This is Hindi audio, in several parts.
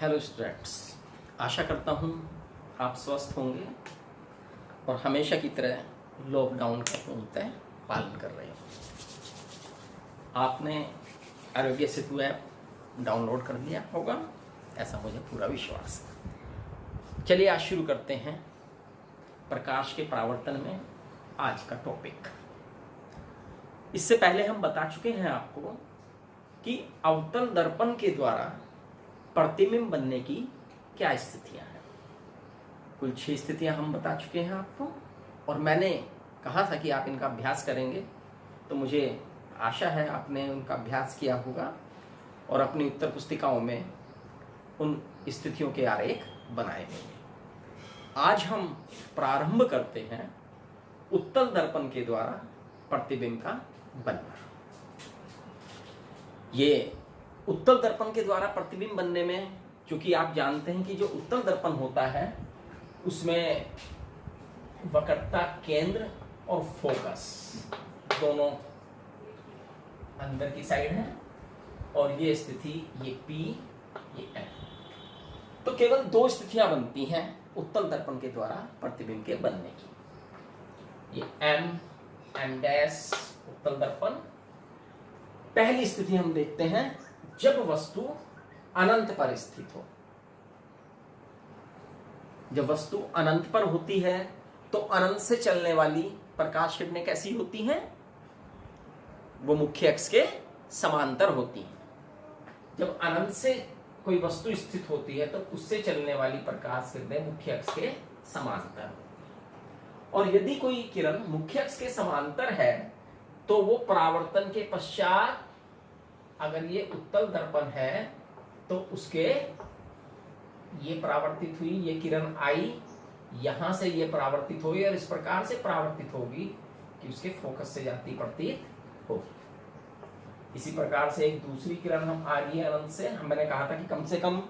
हेलो स्टूडेंट्स, आशा करता हूँ आप स्वस्थ होंगे और हमेशा की तरह लॉकडाउन का पूर्णतः पालन कर रहे हो। आपने आरोग्य सेतु ऐप डाउनलोड कर लिया होगा, ऐसा मुझे पूरा विश्वास है। चलिए आज शुरू करते हैं प्रकाश के परावर्तन में आज का टॉपिक। इससे पहले हम बता चुके हैं आपको कि अवतल दर्पण के द्वारा प्रतिबिंब बनने की क्या स्थितियां हैं। कुल 6 स्थितियां हम बता चुके हैं आपको, और मैंने कहा था कि आप इनका अभ्यास करेंगे, तो मुझे आशा है आपने उनका अभ्यास किया होगा और अपनी उत्तर पुस्तिकाओं में उन स्थितियों के आरेख बनाए होंगे। आज हम प्रारंभ करते हैं उत्तल दर्पण के द्वारा प्रतिबिंब का बनना। ये उत्तल दर्पण के द्वारा प्रतिबिंब बनने में, क्योंकि आप जानते हैं कि जो उत्तल दर्पण होता है उसमें वक्रता केंद्र और फोकस दोनों अंदर की साइड है, और ये स्थिति ये P ये F। तो केवल 2 स्थितियां बनती हैं उत्तल दर्पण के द्वारा प्रतिबिंब के बनने की। ये M डैश उत्तल दर्पण। पहली स्थिति हम देखते हैं जब वस्तु अनंत पर स्थित हो। जब वस्तु अनंत पर होती है तो अनंत से चलने वाली प्रकाश किरणें कैसी होती हैं? वो मुख्य अक्ष के समांतर होती हैं। जब अनंत से कोई वस्तु स्थित होती है तो उससे चलने वाली प्रकाश किरणें मुख्य अक्ष के समांतर होती हैं। और यदि कोई किरण मुख्य अक्ष के समांतर है तो वो परावर्तन के पश्चात, अगर ये उत्तल दर्पण है तो उसके ये परावर्तित हुई, ये किरण आई, यहां से ये परावर्तित हुई और इस प्रकार से परावर्तित होगी कि उसके फोकस से जाती प्रतीत होगी। इसी प्रकार से एक दूसरी किरण हम आ रही है अनंत से, मैंने कहा था कि कम से कम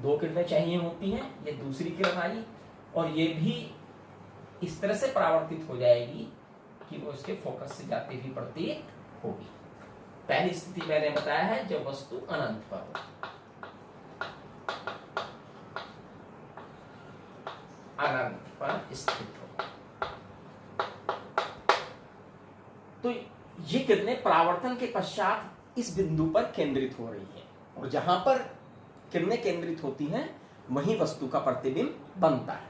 2 किरणें चाहिए होती हैं। ये दूसरी किरण आई और ये भी इस तरह से परावर्तित हो जाएगी कि वो इसके फोकस से जाती हुई प्रतीत होगी। पहली स्थिति मैंने बताया है जब वस्तु अनंत पर हो। अनंत पर स्थित हो तो ये किरणें परावर्तन के पश्चात इस बिंदु पर केंद्रित हो रही है, और जहां पर किरणें केंद्रित होती हैं वहीं वस्तु का प्रतिबिंब बनता है।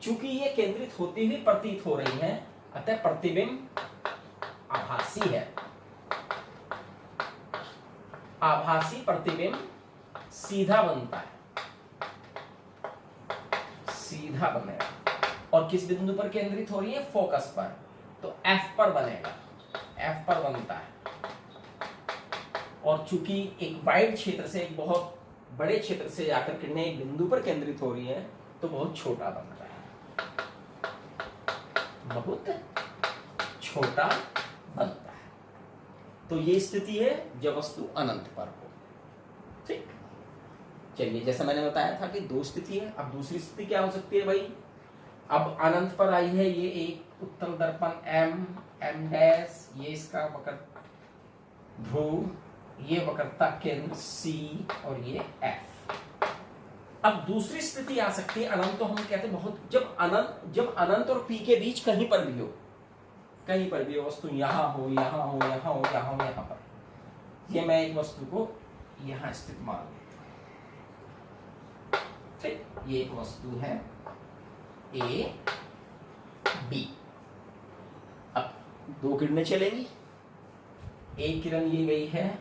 चूंकि ये केंद्रित होती हुई प्रतीत हो रही है, अतः प्रतिबिंब आभासी है। आभासी प्रतिबिंब सीधा बनता है, सीधा बनेगा। और किस बिंदु पर केंद्रित हो रही है? फोकस पर, तो F पर बनेगा, F पर बनता है। और चूंकि एक वाइड क्षेत्र से, एक बहुत बड़े क्षेत्र से जाकर किरणें एक बिंदु पर केंद्रित हो रही है तो बहुत छोटा बनता है, बहुत छोटा बनता है। तो ये स्थिति है जब वस्तु अनंत पर हो। ठीक, चलिए, जैसा मैंने बताया था कि 2 स्थिति है। अब दूसरी स्थिति क्या हो सकती है भाई? अब अनंत पर आई है ये एक उत्तल दर्पण M डैश, ये इसका वक्र ध्रुव, ये वक्रता केंद्र C और ये F। अब दूसरी स्थिति आ सकती है अनंत, तो हम कहते हैं बहुत, जब अनंत और P के बीच कहीं पर भी हो, कहीं पर भी वस्तु यहां हो, यहां हो, यहां हो, यहां हो, यहां पर। ये मैं एक वस्तु को यहां स्थित मान लेता हूं। ठीक, ये एक वस्तु है A B। अब 2 किरणें चलेंगी। एक किरण ये गई है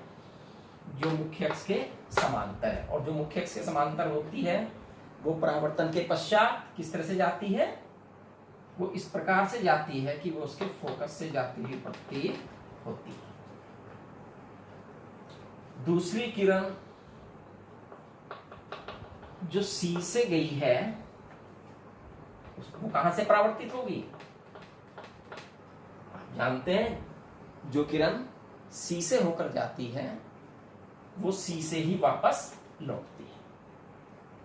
जो मुख्य अक्ष के समांतर है, और जो मुख्य अक्ष के समांतर होती है वो परावर्तन के पश्चात किस तरह से जाती है? वो इस प्रकार से जाती है कि वो उसके फोकस से जाती हुई प्रतीत होती है। दूसरी किरण जो C से गई है उसको कहां से परावर्तित होगी? आप जानते हैं जो किरण C से होकर जाती है वो C से ही वापस लौटती है।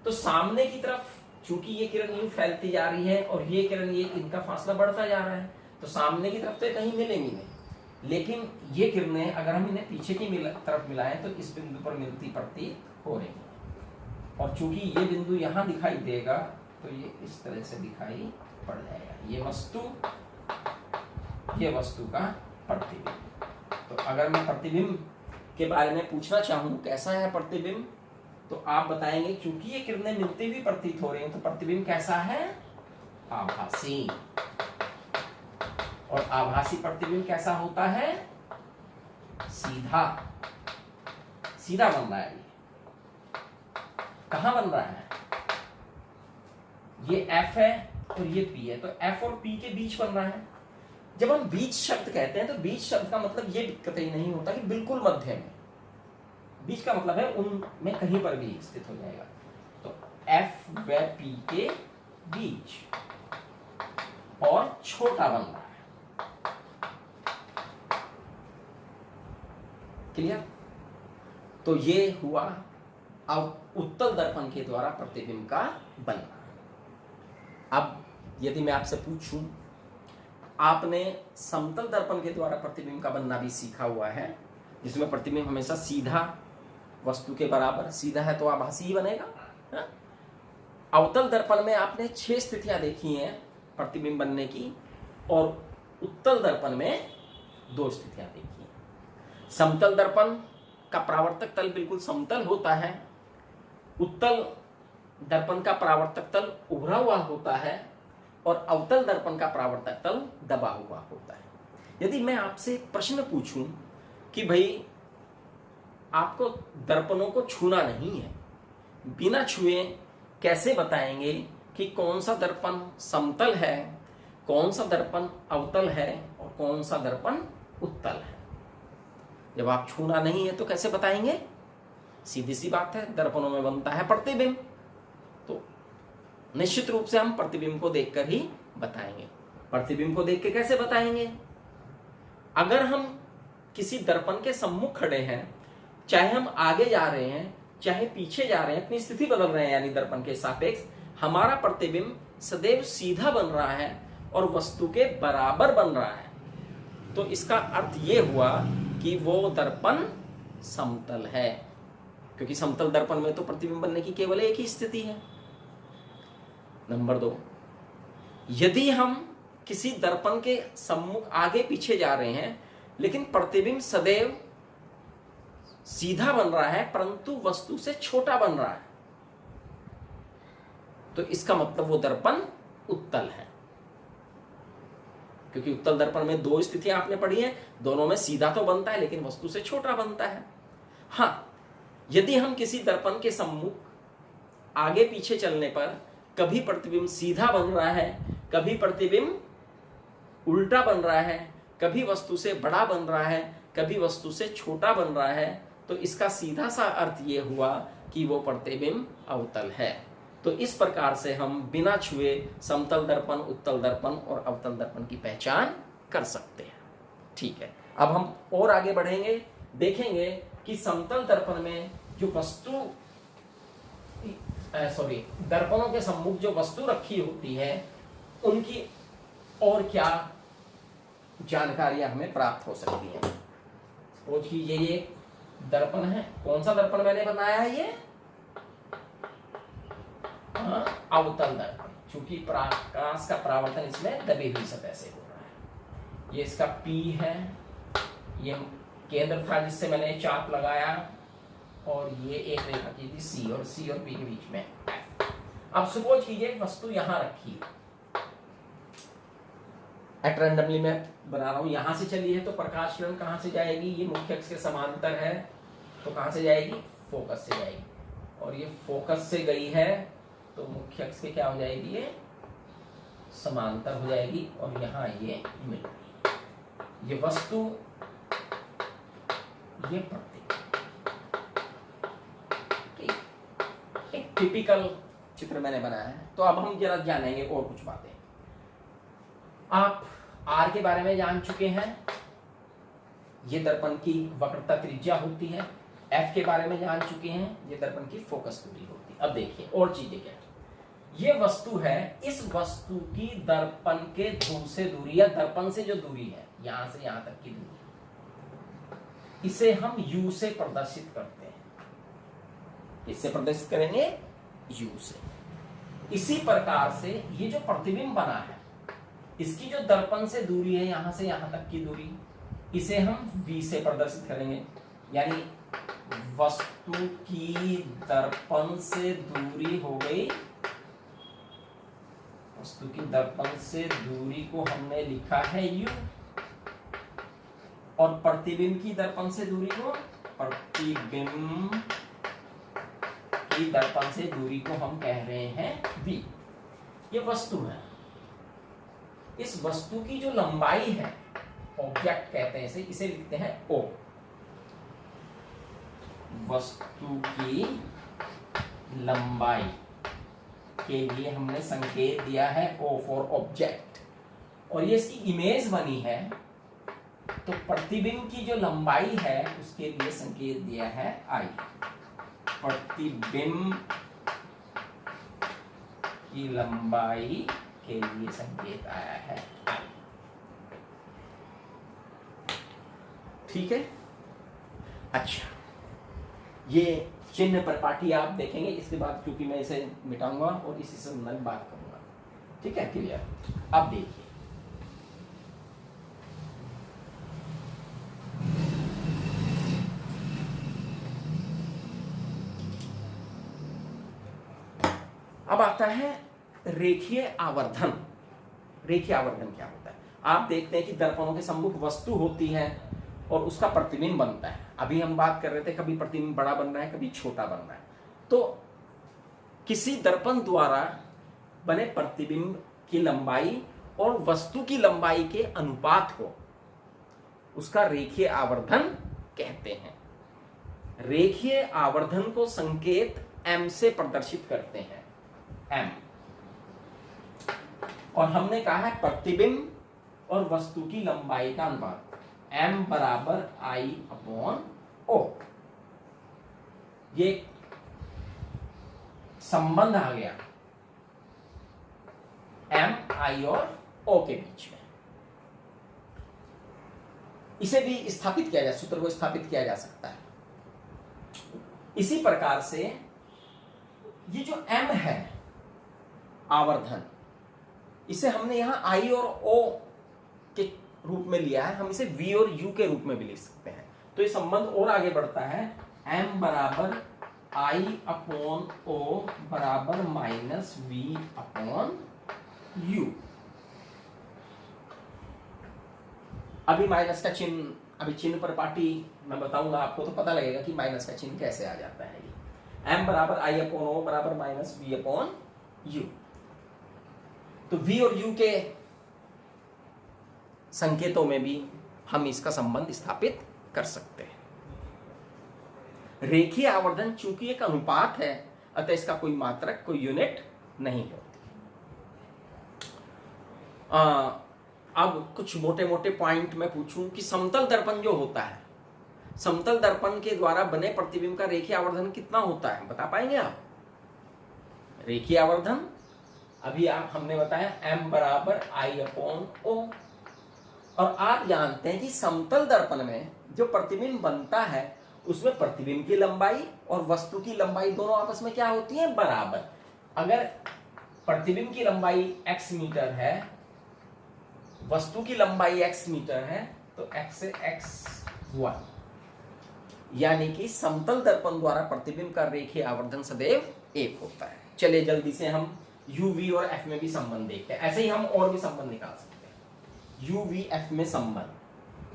तो सामने की तरफ चूंकि ये किरण यूं फैलती जा रही है और ये किरण, ये इनका फासला बढ़ता जा रहा है, तो सामने की तरफ तो कहीं मिलेंगी नहीं। लेकिन ये किरणें अगर हम इन्हें पीछे की तरफ मिलाएं तो इस बिंदु पर मिलती प्रतीत हो रही है। और चूंकि ये बिंदु यहां दिखाई देगा तो ये इस तरह से दिखाई पड़ जाएगा। ये वस्तु का प्रतिबिंब। तो अगर मैं प्रतिबिंब के बारे में पूछना चाहूं कैसा है प्रतिबिंब, तो आप बताएंगे क्योंकि ये किरणें मिलती हुई प्रतीत हो रही हैं तो प्रतिबिंब कैसा है, आभासी। और आभासी प्रतिबिंब कैसा होता है, सीधा सीधा बन रहा है। ये कहां बन रहा है, ये F है और ये P है, तो F और P के बीच बन रहा है। जब हम बीच शब्द कहते हैं तो बीच शब्द का मतलब ये कतई नहीं होता कि बिल्कुल मध्य में। बीच का मतलब है उनमें कहीं पर भी स्थित हो जाएगा। तो F व P के बीच और छोटा बन रहा है। क्लियर? तो ये हुआ अब उत्तल दर्पण के द्वारा प्रतिबिंब का बनना। अब यदि मैं आपसे पूछूं, आपने समतल दर्पण के द्वारा प्रतिबिंब का बनना भी सीखा हुआ है, जिसमें प्रतिबिंब हमेशा सीधा वस्तु के बराबर, सीधा है तो आभासी ही बनेगा। हा? अवतल दर्पण में आपने 6 स्थितियां देखी हैं प्रतिबिंब बनने की, और उत्तल दर्पण में 2 स्थितियां देखी हैं। समतल दर्पण का परावर्तक तल बिल्कुल समतल होता है, उत्तल दर्पण का परावर्तक तल उभरा हुआ होता है, और अवतल दर्पण का परावर्तक तल दबा हुआ होता है। यदि मैं आपसे एक प्रश्न पूछूं कि भाई आपको दर्पणों को छूना नहीं है, बिना छुए कैसे बताएंगे कि कौन सा दर्पण समतल है, कौन सा दर्पण अवतल है और कौन सा दर्पण उत्तल है? जब आप छूना नहीं है तो कैसे बताएंगे? सीधी सी बात है, दर्पणों में बनता है प्रतिबिंब, तो निश्चित रूप से हम प्रतिबिंब को देखकर ही बताएंगे। प्रतिबिंब को देख के कैसे बताएंगे? अगर हम किसी दर्पण के सम्मुख खड़े हैं, चाहे हम आगे जा रहे हैं चाहे पीछे जा रहे हैं, अपनी स्थिति बदल रहे हैं यानी दर्पण के सापेक्ष, हमारा प्रतिबिंब सदैव सीधा बन रहा है और वस्तु के बराबर बन रहा है। तो इसका अर्थ ये हुआ कि वो दर्पण समतल है, क्योंकि समतल दर्पण में तो प्रतिबिंब बनने की केवल एक ही स्थिति है। नंबर 2, यदि हम किसी दर्पण के सम्मुख आगे पीछे जा रहे हैं लेकिन प्रतिबिंब सदैव सीधा बन रहा है परंतु वस्तु से छोटा बन रहा है, तो इसका मतलब वो दर्पण उत्तल है, क्योंकि उत्तल दर्पण में 2 स्थितियां आपने पढ़ी हैं, दोनों में सीधा तो बनता है लेकिन वस्तु से छोटा बनता है। हां, यदि हम किसी दर्पण के सम्मुख आगे पीछे चलने पर कभी प्रतिबिंब सीधा बन रहा है, कभी प्रतिबिंब उल्टा बन रहा है, कभी वस्तु से बड़ा बन रहा है, कभी वस्तु से छोटा बन रहा है, तो इसका सीधा सा अर्थ ये हुआ कि वो प्रतिबिंब अवतल है। तो इस प्रकार से हम बिना छुए समतल दर्पण, उत्तल दर्पण और अवतल दर्पण की पहचान कर सकते हैं। ठीक है, अब हम और आगे बढ़ेंगे, देखेंगे कि समतल दर्पण में जो वस्तु दर्पणों के सम्मुख जो वस्तु रखी होती है उनकी और क्या जानकारियां हमें प्राप्त हो सकती हैं। सपोज कीजिए ये दर्पण है, कौन सा दर्पण मैंने बनाया है? ये अवतल दर्पण, क्योंकि प्रकाश का परावर्तन इसमें दबी हुई सतह से हो रहा है। ये इसका P है, ये केंद्र था जिससे मैंने चाप लगाया, और ये एक रेखा की थी C, और C और P के बीच में F। अब सपोज कीजिए वस्तु यहां रखी है, एट रैंडमली मैं बना रहा हूं, यहां से चली है तो प्रकाश किरण कहां से जाएगी? ये मुख्य अक्ष के समांतर है, तो कहां से जाएगी? फोकस से जाएगी, और ये फोकस से गई है तो मुख्य अक्ष के क्या हो जाएगी? ये समांतर हो जाएगी, और यहां ये मिल गई। ये वस्तु, ये प्रतिबिंब, एक टिपिकल चित्र मैंने बनाया है। तो अब हम जरा जानेंगे और कुछ बातें। आप R के बारे में जान चुके हैं, ये दर्पण की वक्रता त्रिज्या होती है। F के बारे में जान चुके हैं, ये दर्पण की फोकस दूरी होती है। अब देखिए और चीजें क्या है। ये वस्तु है, इस वस्तु की दर्पण के ध्रुव से दूरी या दर्पण से जो दूरी है, यहां से यहां तक की दूरी, इसे हम U से प्रदर्शित करते हैं। इससे प्रदर्शित करेंगे u से। इसी प्रकार से ये जो प्रतिबिंब बना है, इसकी जो दर्पण से दूरी है, यहां से यहां तक की दूरी, इसे हम v से प्रदर्शित करेंगे। यानी वस्तु की दर्पण से दूरी हो गई, वस्तु की दर्पण से दूरी को हमने लिखा है u, और प्रतिबिंब की दर्पण से दूरी को, प्रतिबिंब की दर्पण से दूरी को हम कह रहे हैं v। ये वस्तु है। इस वस्तु की जो लंबाई है, ऑब्जेक्ट कहते हैं इसे लिखते हैं o। वस्तु की लंबाई के लिए हमने संकेत दिया है o फॉर ऑब्जेक्ट, और ये इसकी इमेज बनी है, तो प्रतिबिंब की जो लंबाई है उसके लिए संकेत दिया है I। प्रतिबिंब की लंबाई के लिए संकेत आया है I। ठीक है। अच्छा, ये चिन्ह परिपाटी आप देखेंगे इसके बाद, क्योंकि मैं इसे मिटाऊंगा और इसी से मैं बात करूंगा। ठीक है, क्लियर। अब देखिए, अब आता है रेखीय आवर्धन। रेखीय आवर्धन क्या होता है? आप देखते हैं कि दर्पणों के सम्मुख वस्तु होती है और उसका प्रतिबिंब बनता है। अभी हम बात कर रहे थे, कभी प्रतिबिंब बड़ा बन रहा है, कभी छोटा बन रहा है। तो किसी दर्पण द्वारा बने प्रतिबिंब की लंबाई और वस्तु की लंबाई के अनुपात को उसका रेखीय आवर्धन कहते हैं। रेखीय आवर्धन को संकेत m से प्रदर्शित करते हैं, m। और हमने कहा है प्रतिबिंब और वस्तु की लंबाई का अनुपात m बराबर I अपॉन O। ये संबंध आ गया m, I और O के बीच में। इसे भी स्थापित किया जा, सूत्र को स्थापित किया जा सकता है। इसी प्रकार से ये जो m है आवर्धन, इसे हमने यहां I और O के रूप में लिया है, हम इसे V और U के रूप में भी लिख सकते हैं। तो ये संबंध और आगे बढ़ता है, m बराबर I अपॉन O बराबर माइनस V अपॉन U। अभी माइनस का चिन्ह, अभी चिन्ह परिपाटी मैं बताऊंगा आपको, तो पता लगेगा कि माइनस का चिन्ह कैसे आ जाता है। ये m बराबर I अपॉन O बराबर माइनस V अपॉन U। तो V और U के संकेतों में भी हम इसका संबंध स्थापित कर सकते हैं। रेखीय आवर्धन चूंकि एक अनुपात है, अतः इसका कोई मात्रक, कोई यूनिट नहीं होती। अब कुछ मोटे मोटे पॉइंट मैं पूछूं कि समतल दर्पण जो होता है, समतल दर्पण के द्वारा बने प्रतिबिंब का रेखीय आवर्धन कितना होता है, बता पाएंगे आप? रेखीय आवर्धन अभी हमने बताया m बराबर I अपॉन O। और आप जानते हैं कि समतल दर्पण में जो प्रतिबिंब बनता है उसमें प्रतिबिंब की लंबाई और वस्तु की लंबाई दोनों आपस में क्या होती है? बराबर। अगर प्रतिबिंब की लंबाई x मीटर है, वस्तु की लंबाई x मीटर है, तो x से x1, यानी कि समतल दर्पण द्वारा प्रतिबिंब का रेखीय आवर्धन सदैव 1 होता है। चलिए जल्दी से हम u, v और f में भी संबंध देखते हैं। ऐसे ही हम और भी संबंध निकाल सकते हैं। u, v, f में संबंध,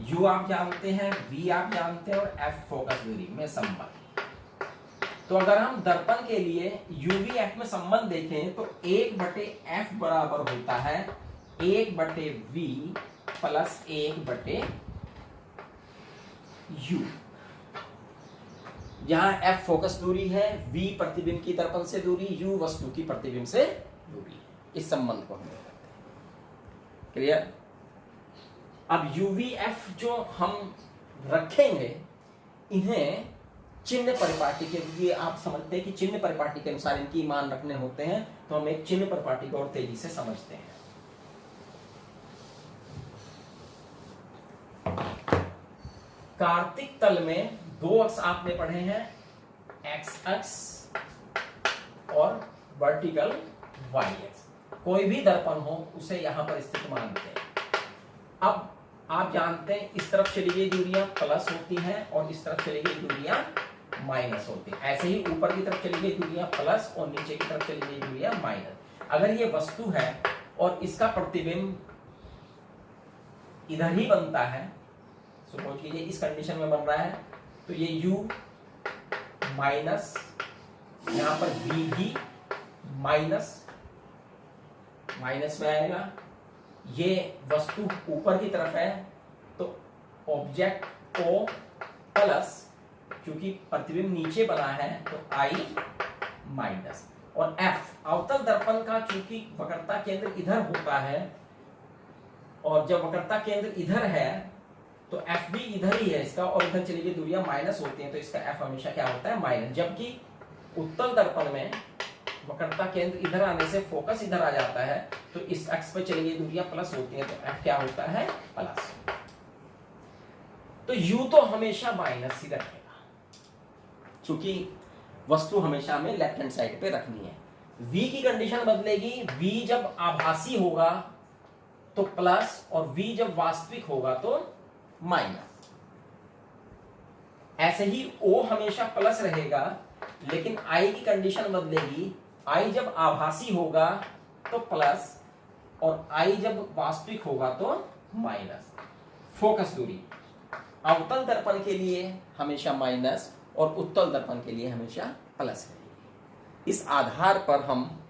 u आप जानते हैं, v आप जानते हैं, और f फोकस दूरी में संबंध। तो अगर हम दर्पण के लिए u, v, f में संबंध देखें तो 1/f बराबर होता है 1/v प्लस 1/u। यहां f फोकस दूरी है, v प्रतिबिंब की दर्पण से दूरी, u वस्तु की प्रतिबिंब से दूरी है। इस संबंध को हम करते हैं। क्लियर? अब u, v, f जो हम रखेंगे, इन्हें चिन्ह परिपाटी के लिए, आप समझते हैं कि चिन्ह परिपाटी के अनुसार इनकी मान रखने होते हैं, तो हम एक चिन्ह परिपाटी को और तेजी से समझते हैं। कार्तिक तल में दो अक्ष आपने पढ़े हैं, x अक्ष और वर्टिकल वाई एक्स। कोई भी दर्पण हो उसे यहां पर स्थित मानते हैं। अब आप जानते हैं इस तरफ चली गई दूरियां प्लस होती हैं और इस तरफ चली गई दूरियां माइनस होती हैं। ऐसे ही ऊपर की तरफ चली गई दूरियां प्लस और नीचे की तरफ चली गई दूरियां माइनस। अगर ये वस्तु है और इसका प्रतिबिंब इधर ही बनता है, सपोज कीजिए इस कंडीशन में बन रहा है, तो ये u माइनस यहां पर v भी माइनस में आएगा। ये वस्तु ऊपर की तरफ है तो ऑब्जेक्ट O प्लस, क्योंकि प्रतिबिंब नीचे बना है तो I माइनस, और F अवतल दर्पण का चूंकि वक्रता केंद्र इधर होता है और जब वक्रता केंद्र इधर है तो F भी इधर ही है इसका, और इधर चली गई दूरियां माइनस होती हैं तो इसका F हमेशा क्या होता है माइनस। जबकि उत्तल दर्पण में वक्रता केंद्र इधर आने से फोकस इधर आ जाता है तो इस एक्स पे चली गई दूरियां प्लस होती हैं तो F क्या होता है प्लस। तो U तो हमेशा माइनस ही रखेगा क्योंकि वस्तु हमेशा हमें लेफ्ट हैंड साइड पे रखनी है। V की कंडीशन बदलेगी, V जब आभासी होगा तो प्लस और V जब वास्तविक होगा तो माइनस। ऐसे ही O हमेशा प्लस रहेगा, लेकिन I की कंडीशन बदलेगी, I जब आभासी होगा तो प्लस और I जब वास्तविक होगा तो माइनस। फोकस दूरी अवतल दर्पण के लिए हमेशा माइनस और उत्तल दर्पण के लिए हमेशा प्लस रहेगी। इस आधार पर हम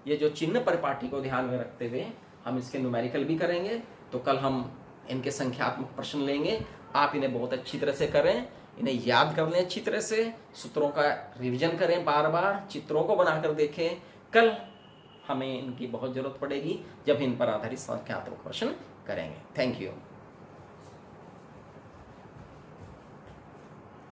ये जो चिन्ह परिपाटी को ध्यान में रखते हुए हम इसके न्यूमेरिकल भी करेंगे। तो कल हम इनके संख्यात्मक प्रश्न लेंगे। आप इन्हें बहुत अच्छी तरह से करें, इन्हें याद कर लें अच्छी तरह से, सूत्रों का रिवीजन करें, बार बार चित्रों को बनाकर देखें। कल हमें इनकी बहुत जरूरत पड़ेगी जब इन पर आधारित संख्यात्मक प्रश्न करेंगे। Thank you.